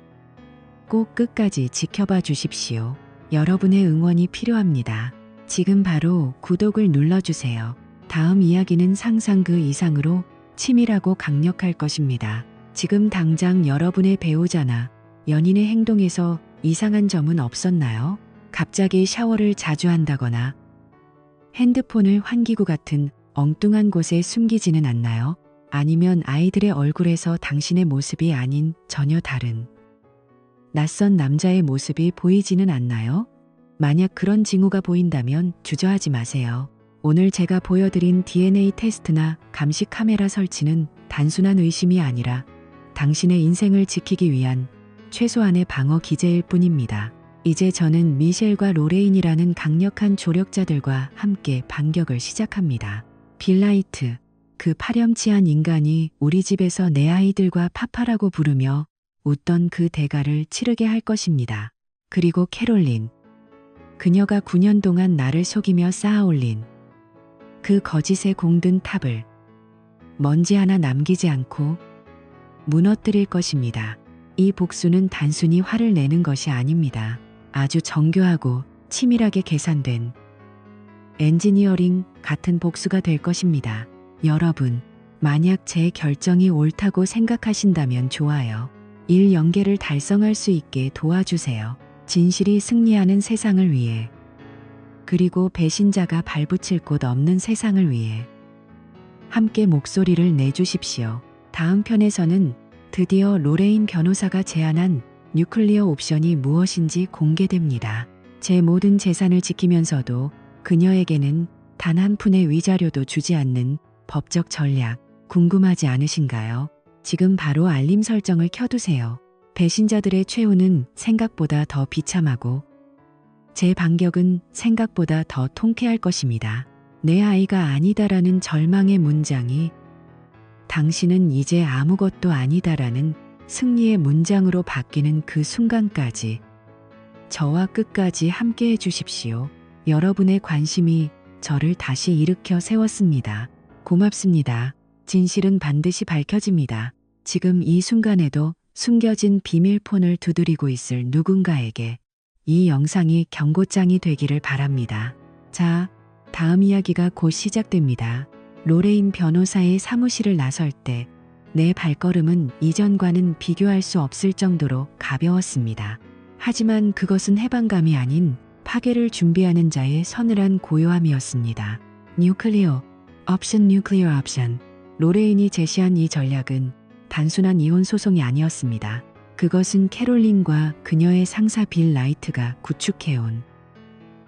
꼭 끝까지 지켜봐 주십시오. 여러분의 응원이 필요합니다. 지금 바로 구독을 눌러주세요. 다음 이야기는 상상 그 이상으로 치밀하고 강력할 것입니다. 지금 당장 여러분의 배우자나 연인의 행동에서 이상한 점은 없었나요? 갑자기 샤워를 자주 한다거나 핸드폰을 환기구 같은 엉뚱한 곳에 숨기지는 않나요? 아니면 아이들의 얼굴에서 당신의 모습이 아닌 전혀 다른 낯선 남자의 모습이 보이지는 않나요? 만약 그런 징후가 보인다면 주저하지 마세요. 오늘 제가 보여드린 DNA 테스트나 감시 카메라 설치는 단순한 의심이 아니라 당신의 인생을 지키기 위한 최소한의 방어 기제일 뿐입니다. 이제 저는 미셸과 로레인이라는 강력한 조력자들과 함께 반격을 시작합니다. 빌라이트, 그 파렴치한 인간이 우리 집에서 내 아이들과 파파라고 부르며 웃던 그 대가를 치르게 할 것입니다. 그리고 캐롤린, 그녀가 9년 동안 나를 속이며 쌓아올린 그 거짓에 공든 탑을 먼지 하나 남기지 않고 무너뜨릴 것입니다. 이 복수는 단순히 화를 내는 것이 아닙니다. 아주 정교하고 치밀하게 계산된 엔지니어링 같은 복수가 될 것입니다. 여러분, 만약 제 결정이 옳다고 생각하신다면 좋아요. 일 연계를 달성할 수 있게 도와주세요. 진실이 승리하는 세상을 위해, 그리고 배신자가 발붙일 곳 없는 세상을 위해 함께 목소리를 내주십시오. 다음 편에서는 드디어 로레인 변호사가 제안한 뉴클리어 옵션이 무엇인지 공개됩니다. 제 모든 재산을 지키면서도 그녀에게는 단 한 푼의 위자료도 주지 않는 법적 전략, 궁금하지 않으신가요? 지금 바로 알림 설정을 켜두세요. 배신자들의 최후는 생각보다 더 비참하고 제 반격은 생각보다 더 통쾌할 것입니다. 내 아이가 아니다라는 절망의 문장이 당신은 이제 아무것도 아니다라는 승리의 문장으로 바뀌는 그 순간까지 저와 끝까지 함께 해주십시오. 여러분의 관심이 저를 다시 일으켜 세웠습니다. 고맙습니다. 진실은 반드시 밝혀집니다. 지금 이 순간에도 숨겨진 비밀폰을 두드리고 있을 누군가에게 이 영상이 경고장이 되기를 바랍니다. 자, 다음 이야기가 곧 시작됩니다. 로레인 변호사의 사무실을 나설 때 내 발걸음은 이전과는 비교할 수 없을 정도로 가벼웠습니다. 하지만 그것은 해방감이 아닌 파괴를 준비하는 자의 서늘한 고요함이었습니다. 뉴클리어 옵션. 로레인이 제시한 이 전략은 단순한 이혼 소송이 아니었습니다. 그것은 캐롤린과 그녀의 상사 빌 라이트가 구축해온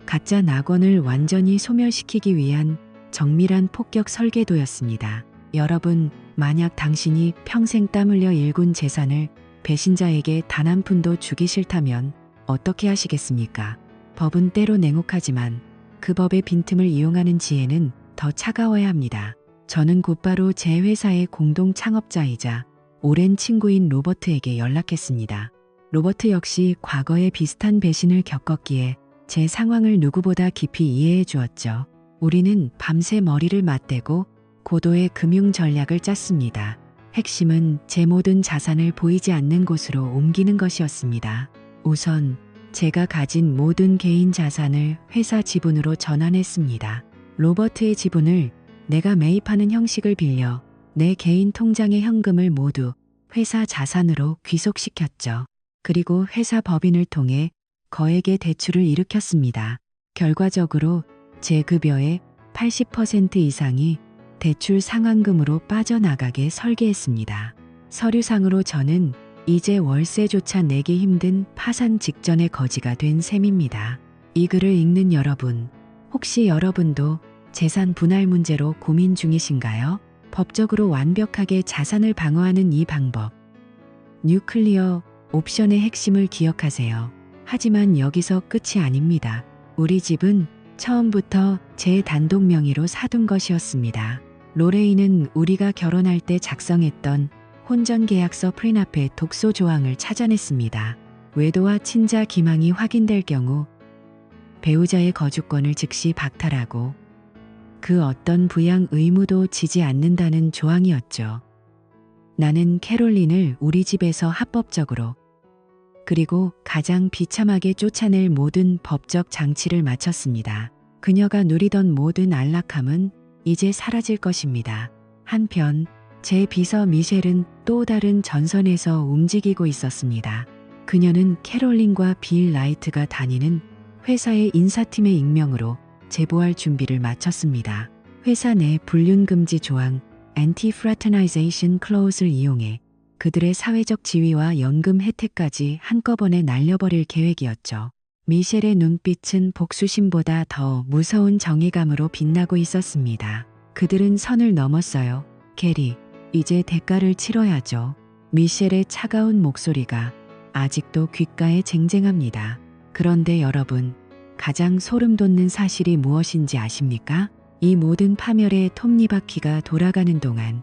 가짜 낙원을 완전히 소멸시키기 위한 정밀한 폭격 설계도였습니다. 여러분, 만약 당신이 평생 땀 흘려 일군 재산을 배신자에게 단 한 푼도 주기 싫다면 어떻게 하시겠습니까? 법은 때로 냉혹하지만 그 법의 빈틈을 이용하는 지혜는 더 차가워야 합니다. 저는 곧바로 제 회사의 공동 창업자이자 오랜 친구인 로버트에게 연락했습니다. 로버트 역시 과거에 비슷한 배신을 겪었기에 제 상황을 누구보다 깊이 이해해 주었죠. 우리는 밤새 머리를 맞대고 고도의 금융 전략을 짰습니다. 핵심은 제 모든 자산을 보이지 않는 곳으로 옮기는 것이었습니다. 우선 제가 가진 모든 개인 자산을 회사 지분으로 전환했습니다. 로버트의 지분을 내가 매입하는 형식을 빌려 내 개인 통장의 현금을 모두 회사 자산으로 귀속시켰죠. 그리고 회사 법인을 통해 거액의 대출을 일으켰습니다. 결과적으로 제 급여의 80% 이상이 대출 상환금으로 빠져나가게 설계했습니다. 서류상으로 저는 이제 월세조차 내기 힘든 파산 직전의 거지가 된 셈입니다. 이 글을 읽는 여러분, 혹시 여러분도 재산 분할 문제로 고민 중이신가요? 법적으로 완벽하게 자산을 방어하는 이 방법. 뉴클리어 옵션의 핵심을 기억하세요. 하지만 여기서 끝이 아닙니다. 우리 집은 처음부터 제 단독 명의로 사둔 것이었습니다. 로레인은 우리가 결혼할 때 작성했던 혼전계약서 프리나페 독소 조항을 찾아냈습니다. 외도와 친자 기망이 확인될 경우 배우자의 거주권을 즉시 박탈하고 그 어떤 부양 의무도 지지 않는다는 조항이었죠. 나는 캐롤린을 우리 집에서 합법적으로 그리고 가장 비참하게 쫓아낼 모든 법적 장치를 마쳤습니다. 그녀가 누리던 모든 안락함은 이제 사라질 것입니다. 한편 제 비서 미셸은 또 다른 전선에서 움직이고 있었습니다. 그녀는 캐롤린과 빌 라이트가 다니는 회사의 인사팀의 익명으로 제보할 준비를 마쳤습니다. 회사 내 불륜금지 조항 Anti-Fraternization Clause를 이용해 그들의 사회적 지위와 연금 혜택까지 한꺼번에 날려버릴 계획이었죠. 미셸의 눈빛은 복수심보다 더 무서운 정의감으로 빛나고 있었습니다. 그들은 선을 넘었어요. 게리, 이제 대가를 치러야죠. 미셸의 차가운 목소리가 아직도 귓가에 쟁쟁합니다. 그런데 여러분, 가장 소름 돋는 사실이 무엇인지 아십니까? 이 모든 파멸의 톱니바퀴가 돌아가는 동안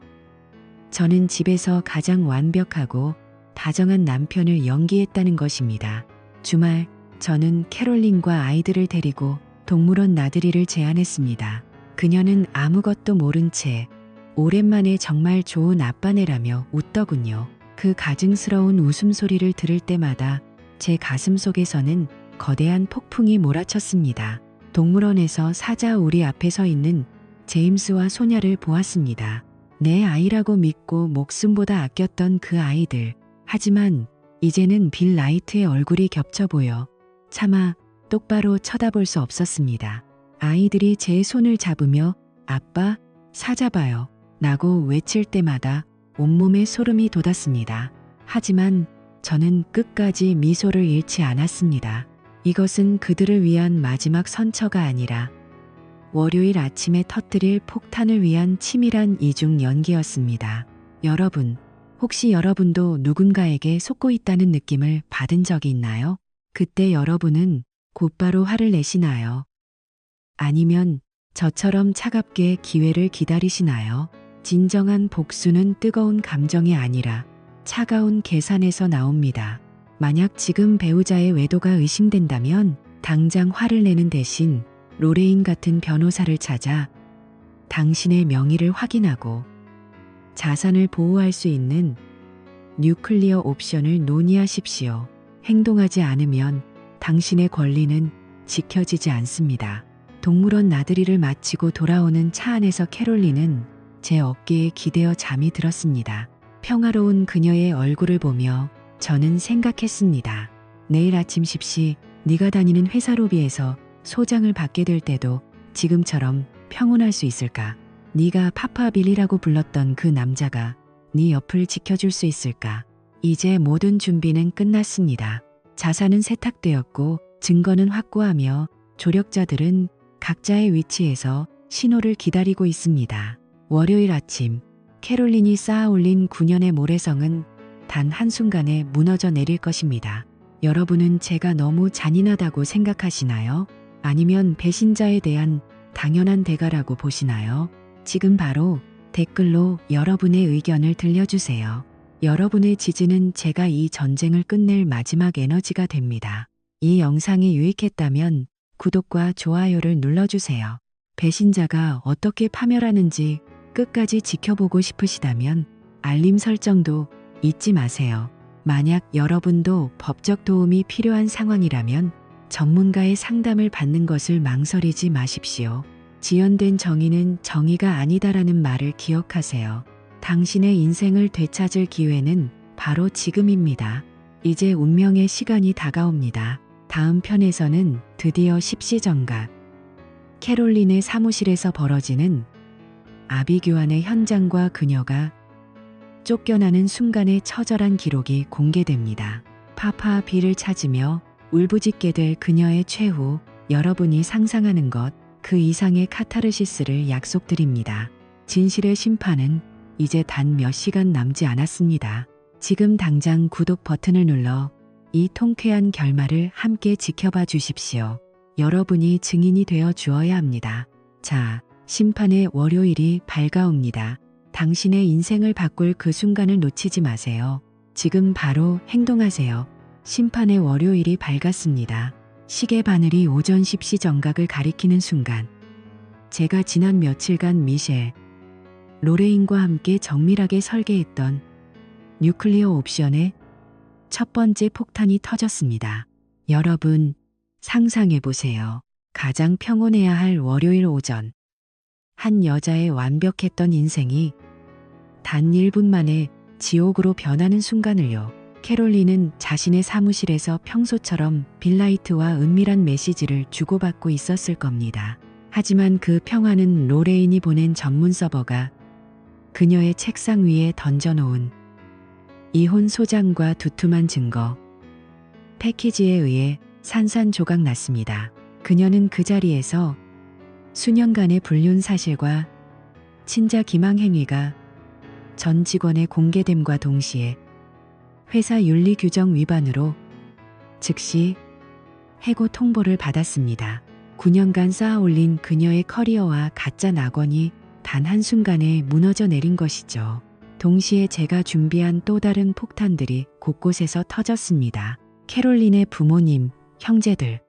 저는 집에서 가장 완벽하고 다정한 남편을 연기했다는 것입니다. 주말 저는 캐롤린과 아이들을 데리고 동물원 나들이를 제안했습니다. 그녀는 아무것도 모른 채 오랜만에 정말 좋은 아빠네라며 웃더군요. 그 가증스러운 웃음소리를 들을 때마다 제 가슴 속에서는 거대한 폭풍이 몰아쳤습니다. 동물원에서 사자 우리 앞에 서 있는 제임스와 소냐를 보았습니다. 내 아이라고 믿고 목숨보다 아꼈던 그 아이들. 하지만 이제는 빌 라이트의 얼굴이 겹쳐 보여 차마 똑바로 쳐다볼 수 없었습니다. 아이들이 제 손을 잡으며 아빠, 사자 봐요 라고 외칠 때마다 온몸에 소름이 돋았습니다. 하지만 저는 끝까지 미소를 잃지 않았습니다. 이것은 그들을 위한 마지막 선처가 아니라 월요일 아침에 터뜨릴 폭탄을 위한 치밀한 이중 연기였습니다. 여러분, 혹시 여러분도 누군가에게 속고 있다는 느낌을 받은 적이 있나요? 그때 여러분은 곧바로 화를 내시나요? 아니면 저처럼 차갑게 기회를 기다리시나요? 진정한 복수는 뜨거운 감정이 아니라 차가운 계산에서 나옵니다. 만약 지금 배우자의 외도가 의심된다면 당장 화를 내는 대신 로레인 같은 변호사를 찾아 당신의 명의를 확인하고 자산을 보호할 수 있는 뉴클리어 옵션을 논의하십시오. 행동하지 않으면 당신의 권리는 지켜지지 않습니다. 동물원 나들이를 마치고 돌아오는 차 안에서 캐롤린은 제 어깨에 기대어 잠이 들었습니다. 평화로운 그녀의 얼굴을 보며 저는 생각했습니다. 내일 아침 10시 네가 다니는 회사 로비에서 소장을 받게 될 때도 지금처럼 평온할 수 있을까? 네가 파파빌리라고 불렀던 그 남자가 네 옆을 지켜줄 수 있을까? 이제 모든 준비는 끝났습니다. 자산은 세탁되었고 증거는 확고하며 조력자들은 각자의 위치에서 신호를 기다리고 있습니다. 월요일 아침 캐롤린이 쌓아 올린 9년의 모래성은 단 한순간에 무너져 내릴 것입니다. 여러분은 제가 너무 잔인하다고 생각하시나요? 아니면 배신자에 대한 당연한 대가라고 보시나요? 지금 바로 댓글로 여러분의 의견을 들려주세요. 여러분의 지지는 제가 이 전쟁을 끝낼 마지막 에너지가 됩니다. 이 영상이 유익했다면 구독과 좋아요를 눌러주세요. 배신자가 어떻게 파멸하는지 끝까지 지켜보고 싶으시다면 알림 설정도 잊지 마세요. 만약 여러분도 법적 도움이 필요한 상황이라면 전문가의 상담을 받는 것을 망설이지 마십시오. 지연된 정의는 정의가 아니다라는 말을 기억하세요. 당신의 인생을 되찾을 기회는 바로 지금입니다. 이제 운명의 시간이 다가옵니다. 다음 편에서는 드디어 십시정각, 캐롤린의 사무실에서 벌어지는 아비규환의 현장과 그녀가 쫓겨나는 순간의 처절한 기록이 공개됩니다. 파파 비를 찾으며 울부짖게 될 그녀의 최후, 여러분이 상상하는 것 그 이상의 카타르시스를 약속드립니다. 진실의 심판은 이제 단 몇 시간 남지 않았습니다. 지금 당장 구독 버튼을 눌러 이 통쾌한 결말을 함께 지켜봐 주십시오. 여러분이 증인이 되어 주어야 합니다. 자, 심판의 월요일이 밝아옵니다. 당신의 인생을 바꿀 그 순간을 놓치지 마세요. 지금 바로 행동하세요. 심판의 월요일이 밝았습니다. 시계 바늘이 오전 십시정각을 가리키는 순간, 제가 지난 며칠간 미셸, 로레인과 함께 정밀하게 설계했던 뉴클리어 옵션의 첫 번째 폭탄이 터졌습니다. 여러분, 상상해보세요. 가장 평온해야 할 월요일 오전, 한 여자의 완벽했던 인생이 단 1분 만에 지옥으로 변하는 순간을요. 캐롤린은 자신의 사무실에서 평소처럼 빌라이트와 은밀한 메시지를 주고받고 있었을 겁니다. 하지만 그 평화는 로레인이 보낸 전문 서버가 그녀의 책상 위에 던져놓은 이혼 소장과 두툼한 증거, 패키지에 의해 산산조각 났습니다. 그녀는 그 자리에서 수년간의 불륜 사실과 친자 기망 행위가 전 직원의 공개됨과 동시에 회사 윤리 규정 위반으로 즉시 해고 통보를 받았습니다. 9년간 쌓아올린 그녀의 커리어와 가짜 낙원이 단 한순간에 무너져 내린 것이죠. 동시에 제가 준비한 또 다른 폭탄들이 곳곳에서 터졌습니다. 캐롤린의 부모님, 형제들,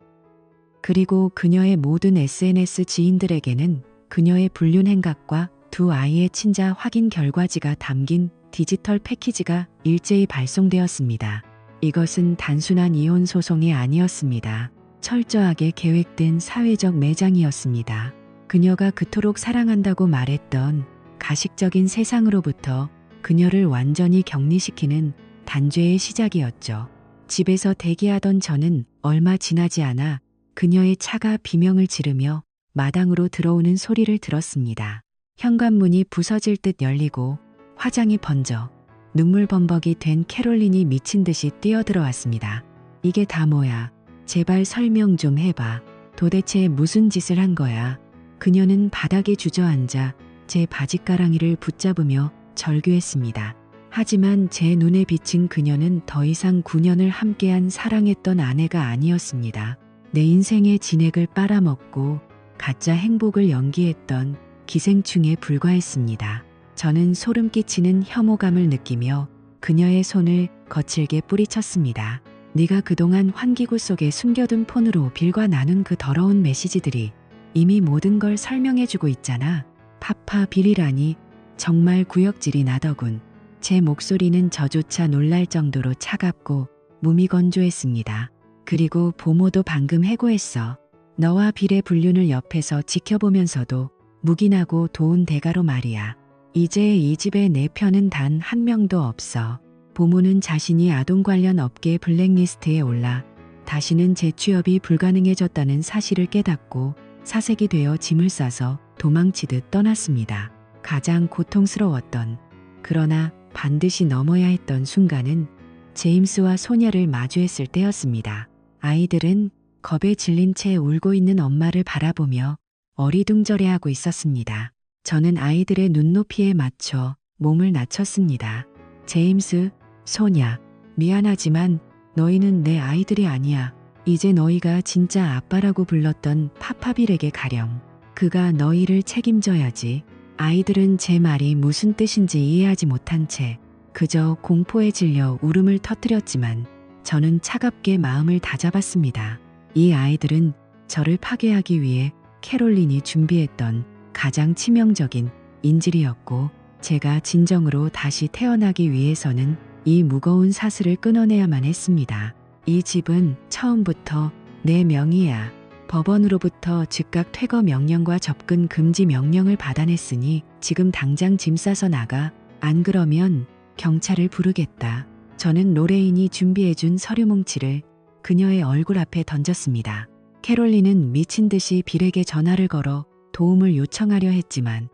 그리고 그녀의 모든 SNS 지인들에게는 그녀의 불륜 행각과 두 아이의 친자 확인 결과지가 담긴 디지털 패키지가 일제히 발송되었습니다. 이것은 단순한 이혼 소송이 아니었습니다. 철저하게 계획된 사회적 매장이었습니다. 그녀가 그토록 사랑한다고 말했던 가식적인 세상으로부터 그녀를 완전히 격리시키는 단죄의 시작이었죠. 집에서 대기하던 저는 얼마 지나지 않아 그녀의 차가 비명을 지르며 마당으로 들어오는 소리를 들었습니다. 현관문이 부서질 듯 열리고 화장이 번져 눈물범벅이 된 캐롤린이 미친 듯이 뛰어들어왔습니다. 이게 다 뭐야? 제발 설명 좀 해봐. 도대체 무슨 짓을 한 거야? 그녀는 바닥에 주저앉아 제 바지가랑이를 붙잡으며 절규했습니다. 하지만 제 눈에 비친 그녀는 더 이상 9년을 함께한 사랑했던 아내가 아니었습니다. 내 인생의 진액을 빨아먹고 가짜 행복을 연기했던 기생충에 불과했습니다. 저는 소름 끼치는 혐오감을 느끼며 그녀의 손을 거칠게 뿌리쳤습니다. 네가 그동안 환기구 속에 숨겨둔 폰으로 빌과 나눈 그 더러운 메시지들이 이미 모든 걸 설명해주고 있잖아. 파파 빌이라니 정말 구역질이 나더군. 제 목소리는 저조차 놀랄 정도로 차갑고 무미건조했습니다. 그리고 보모도 방금 해고했어. 너와 빌의 불륜을 옆에서 지켜보면서도 묵인하고 도운 대가로 말이야. 이제 이 집에 내 편은 단 한 명도 없어. 보모는 자신이 아동 관련 업계 블랙리스트에 올라 다시는 재취업이 불가능해졌다는 사실을 깨닫고 사색이 되어 짐을 싸서 도망치듯 떠났습니다. 가장 고통스러웠던, 그러나 반드시 넘어야 했던 순간은 제임스와 소냐를 마주했을 때였습니다. 아이들은 겁에 질린 채 울고 있는 엄마를 바라보며 어리둥절해하고 있었습니다. 저는 아이들의 눈높이에 맞춰 몸을 낮췄습니다. 제임스, 소냐, 미안하지만 너희는 내 아이들이 아니야. 이제 너희가 진짜 아빠라고 불렀던 파파빌에게 가렴. 그가 너희를 책임져야지. 아이들은 제 말이 무슨 뜻인지 이해하지 못한 채 그저 공포에 질려 울음을 터뜨렸지만 저는 차갑게 마음을 다잡았습니다. 이 아이들은 저를 파괴하기 위해 캐롤린이 준비했던 가장 치명적인 인질이었고 제가 진정으로 다시 태어나기 위해서는 이 무거운 사슬을 끊어내야만 했습니다. 이 집은 처음부터 내 명의야. 법원으로부터 즉각 퇴거 명령과 접근 금지 명령을 받아냈으니 지금 당장 짐 싸서 나가. 안 그러면 경찰을 부르겠다. 저는 로레인이 준비해준 서류 뭉치를 그녀의 얼굴 앞에 던졌습니다. 캐롤린은 미친 듯이 빌에게 전화를 걸어 도움을 요청하려 했지만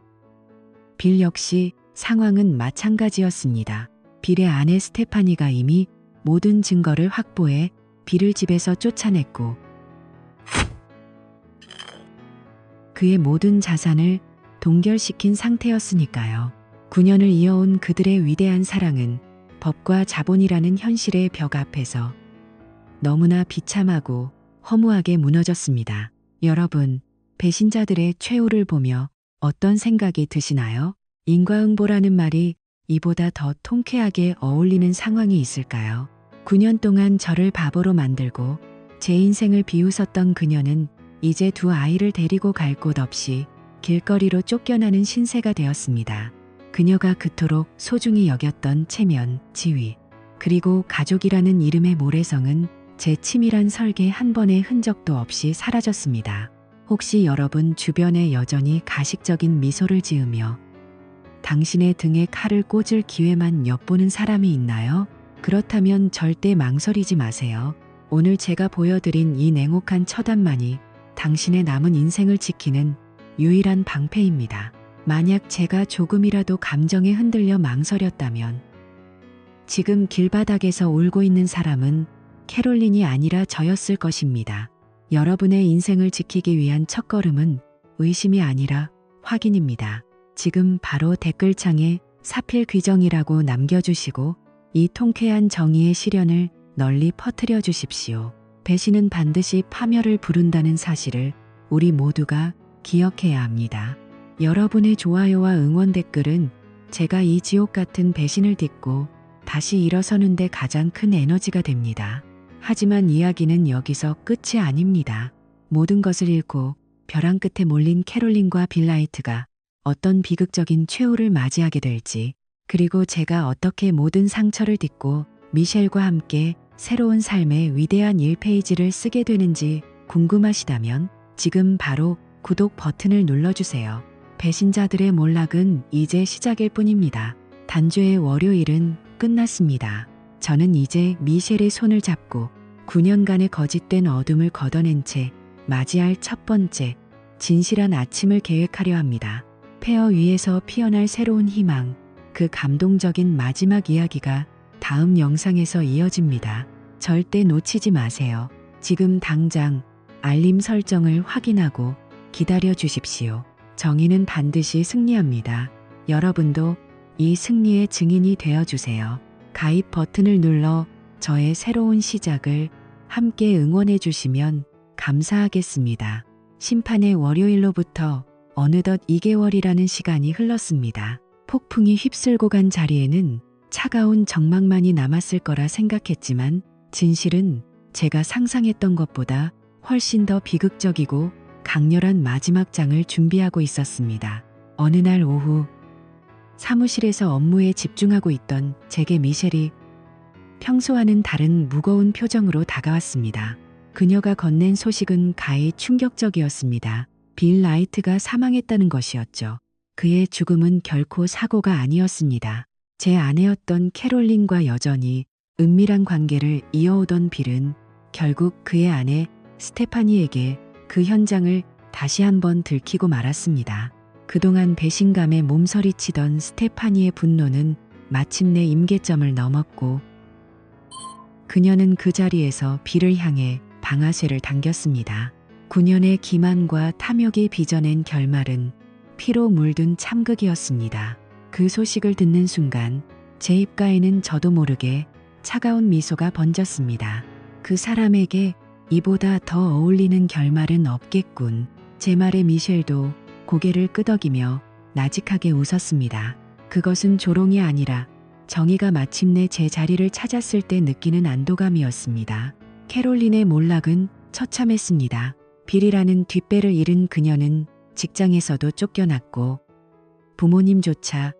빌 역시 상황은 마찬가지였습니다. 빌의 아내 스테파니가 이미 모든 증거를 확보해 빌을 집에서 쫓아냈고 그의 모든 자산을 동결시킨 상태였으니까요. 9년을 이어온 그들의 위대한 사랑은 법과 자본이라는 현실의 벽 앞에서 너무나 비참하고 허무하게 무너졌습니다. 여러분, 배신자들의 최후를 보며 어떤 생각이 드시나요? 인과응보라는 말이 이보다 더 통쾌하게 어울리는 상황이 있을까요? 9년 동안 저를 바보로 만들고 제 인생을 비웃었던 그녀는 이제 두 아이를 데리고 갈 곳 없이 길거리로 쫓겨나는 신세가 되었습니다. 그녀가 그토록 소중히 여겼던 체면, 지위, 그리고 가족이라는 이름의 모래성은 제 치밀한 설계 한 번의 흔적도 없이 사라졌습니다. 혹시 여러분 주변에 여전히 가식적인 미소를 지으며 당신의 등에 칼을 꽂을 기회만 엿보는 사람이 있나요? 그렇다면 절대 망설이지 마세요. 오늘 제가 보여드린 이 냉혹한 처단만이 당신의 남은 인생을 지키는 유일한 방패입니다. 만약 제가 조금이라도 감정에 흔들려 망설였다면 지금 길바닥에서 울고 있는 사람은 캐롤린이 아니라 저였을 것입니다. 여러분의 인생을 지키기 위한 첫걸음은 의심이 아니라 확인입니다. 지금 바로 댓글창에 사필 규정이라고 남겨주시고 이 통쾌한 정의의 시련을 널리 퍼뜨려 주십시오. 배신은 반드시 파멸을 부른다는 사실을 우리 모두가 기억해야 합니다. 여러분의 좋아요와 응원 댓글은 제가 이 지옥 같은 배신을 딛고 다시 일어서는 데 가장 큰 에너지가 됩니다. 하지만 이야기는 여기서 끝이 아닙니다. 모든 것을 잃고 벼랑 끝에 몰린 캐롤린과 빌라이트가 어떤 비극적인 최후를 맞이하게 될지, 그리고 제가 어떻게 모든 상처를 딛고 미셸과 함께 새로운 삶의 위대한 1페이지를 쓰게 되는지 궁금하시다면 지금 바로 구독 버튼을 눌러주세요. 배신자들의 몰락은 이제 시작일 뿐입니다. 단죄의 월요일은 끝났습니다. 저는 이제 미셸의 손을 잡고 9년간의 거짓된 어둠을 걷어낸 채 맞이할 첫 번째 진실한 아침을 계획하려 합니다. 폐허 위에서 피어날 새로운 희망, 그 감동적인 마지막 이야기가 다음 영상에서 이어집니다. 절대 놓치지 마세요. 지금 당장 알림 설정을 확인하고 기다려 주십시오. 정의는 반드시 승리합니다. 여러분도 이 승리의 증인이 되어 주세요. 가입 버튼을 눌러 저의 새로운 시작을 함께 응원해 주시면 감사하겠습니다. 심판의 월요일로부터 어느덧 2개월이라는 시간이 흘렀습니다. 폭풍이 휩쓸고 간 자리에는 차가운 적막만이 남았을 거라 생각했지만 진실은 제가 상상했던 것보다 훨씬 더 비극적이고 강렬한 마지막 장을 준비하고 있었습니다. 어느 날 오후 사무실에서 업무에 집중하고 있던 제게 미셸이 평소와는 다른 무거운 표정으로 다가왔습니다. 그녀가 건넨 소식은 가히 충격적이었습니다. 빌 라이트가 사망했다는 것이었죠. 그의 죽음은 결코 사고가 아니었습니다. 제 아내였던 캐롤린과 여전히 은밀한 관계를 이어오던 빌은 결국 그의 아내 스테파니에게 그 현장을 다시 한번 들키고 말았습니다. 그동안 배신감에 몸서리치던 스테파니의 분노는 마침내 임계점을 넘었고 그녀는 그 자리에서 빌을 향해 방아쇠를 당겼습니다. 9년의 기만과 탐욕이 빚어낸 결말은 피로 물든 참극이었습니다. 그 소식을 듣는 순간 제 입가에는 저도 모르게 차가운 미소가 번졌습니다. 그 사람에게 이보다 더 어울리는 결말은 없겠군. 제 말에 미셸도 고개를 끄덕이며 나직하게 웃었습니다. 그것은 조롱이 아니라 정의가 마침내 제 자리를 찾았을 때 느끼는 안도감이었습니다. 캐롤린의 몰락은 처참했습니다. 빌이라는 뒷배를 잃은 그녀는 직장에서도 쫓겨났고 부모님조차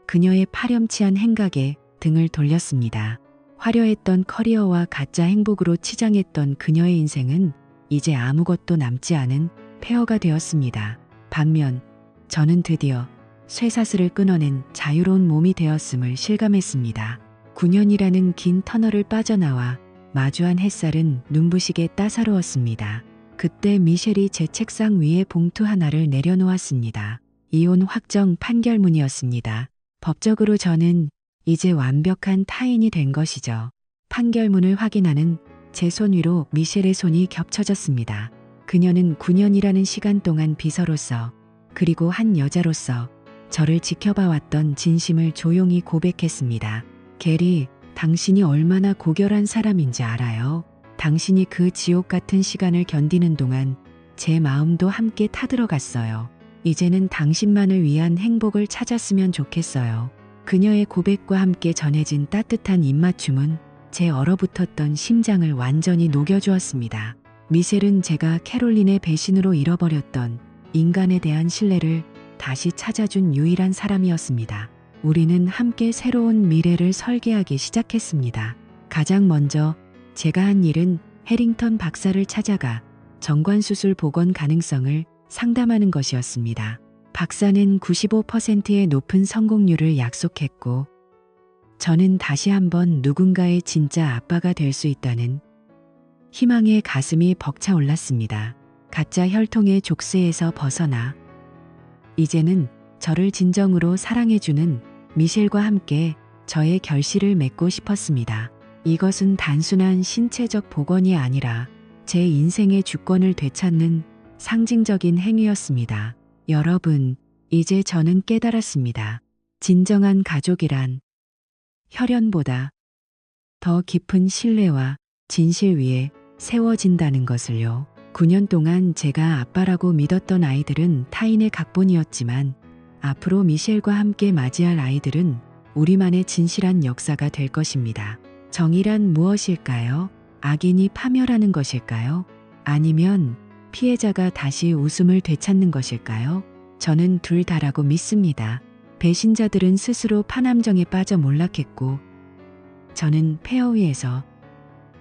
그녀의 파렴치한 행각에 등을 돌렸습니다. 화려했던 커리어와 가짜 행복으로 치장했던 그녀의 인생은 이제 아무것도 남지 않은 폐허가 되었습니다. 반면 저는 드디어 쇠사슬을 끊어낸 자유로운 몸이 되었음을 실감했습니다. 9년이라는 긴 터널을 빠져나와 마주한 햇살은 눈부시게 따사로웠습니다. 그때 미셸이 제 책상 위에 봉투 하나를 내려놓았습니다. 이혼 확정 판결문이었습니다. 법적으로 저는 이제 완벽한 타인이 된 것이죠. 판결문을 확인하는 제 손 위로 미셸의 손이 겹쳐졌습니다. 그녀는 9년이라는 시간 동안 비서로서 그리고 한 여자로서 저를 지켜봐왔던 진심을 조용히 고백했습니다. 게리, 당신이 얼마나 고결한 사람인지 알아요? 당신이 그 지옥 같은 시간을 견디는 동안 제 마음도 함께 타들어갔어요. 이제는 당신만을 위한 행복을 찾았으면 좋겠어요. 그녀의 고백과 함께 전해진 따뜻한 입맞춤은 제 얼어붙었던 심장을 완전히 녹여주었습니다. 미셸은 제가 캐롤린의 배신으로 잃어버렸던 인간에 대한 신뢰를 다시 찾아준 유일한 사람이었습니다. 우리는 함께 새로운 미래를 설계하기 시작했습니다. 가장 먼저 제가 한 일은 해링턴 박사를 찾아가 정관수술 복원 가능성을 상담하는 것이었습니다. 박사는 95%의 높은 성공률을 약속했고 저는 다시 한번 누군가의 진짜 아빠가 될 수 있다는 희망에 가슴이 벅차올랐습니다. 가짜 혈통의 족쇄에서 벗어나 이제는 저를 진정으로 사랑해주는 미셸과 함께 저의 결실을 맺고 싶었습니다. 이것은 단순한 신체적 복원이 아니라 제 인생의 주권을 되찾는 상징적인 행위였습니다. 여러분, 이제 저는 깨달았습니다. 진정한 가족이란 혈연보다 더 깊은 신뢰와 진실 위에 세워진다는 것을요. 9년 동안 제가 아빠라고 믿었던 아이들은 타인의 각본이었지만 앞으로 미셸과 함께 맞이할 아이들은 우리만의 진실한 역사가 될 것입니다. 정의란 무엇일까요? 악인이 파멸하는 것일까요? 아니면 피해자가 다시 웃음을 되찾는 것일까요? 저는 둘 다라고 믿습니다. 배신자들은 스스로 파남정에 빠져 몰락했고 저는 폐허 위에서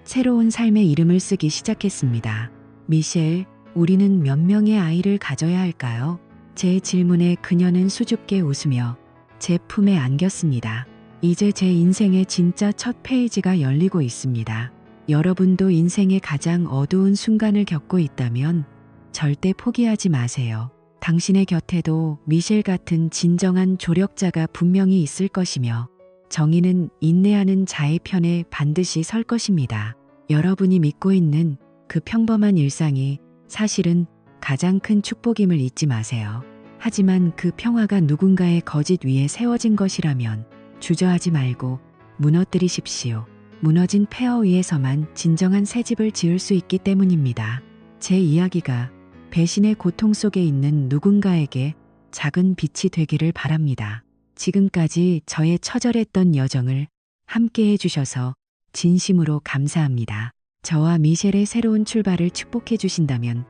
새로운 삶의 이름을 쓰기 시작했습니다. 미셸, 우리는 몇 명의 아이를 가져야 할까요? 제 질문에 그녀는 수줍게 웃으며 제 품에 안겼습니다. 이제 제 인생의 진짜 첫 페이지가 열리고 있습니다. 여러분도 인생의 가장 어두운 순간을 겪고 있다면 절대 포기하지 마세요. 당신의 곁에도 미셸 같은 진정한 조력자가 분명히 있을 것이며 정의는 인내하는 자의 편에 반드시 설 것입니다. 여러분이 믿고 있는 그 평범한 일상이 사실은 가장 큰 축복임을 잊지 마세요. 하지만 그 평화가 누군가의 거짓 위에 세워진 것이라면 주저하지 말고 무너뜨리십시오. 무너진 폐허 위에서만 진정한 새 집을 지을 수 있기 때문입니다. 제 이야기가 배신의 고통 속에 있는 누군가에게 작은 빛이 되기를 바랍니다. 지금까지 저의 처절했던 여정을 함께 해주셔서 진심으로 감사합니다. 저와 미셸의 새로운 출발을 축복해 주신다면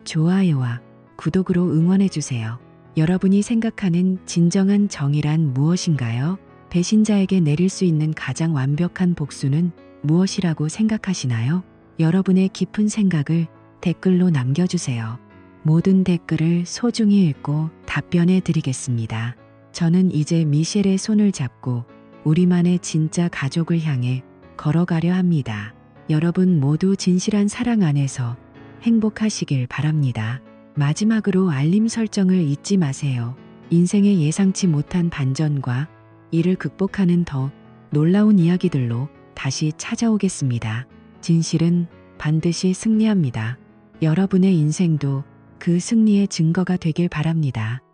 좋아요와 구독으로 응원해주세요. 여러분이 생각하는 진정한 정의란 무엇인가요? 배신자에게 내릴 수 있는 가장 완벽한 복수는 무엇이라고 생각하시나요? 여러분의 깊은 생각을 댓글로 남겨주세요. 모든 댓글을 소중히 읽고 답변해 드리겠습니다. 저는 이제 미셸의 손을 잡고 우리만의 진짜 가족을 향해 걸어가려 합니다. 여러분 모두 진실한 사랑 안에서 행복하시길 바랍니다. 마지막으로 알림 설정을 잊지 마세요. 인생의 예상치 못한 반전과 이를 극복하는 더 놀라운 이야기들로 다시 찾아오겠습니다. 진실은 반드시 승리합니다. 여러분의 인생도 그 승리의 증거가 되길 바랍니다.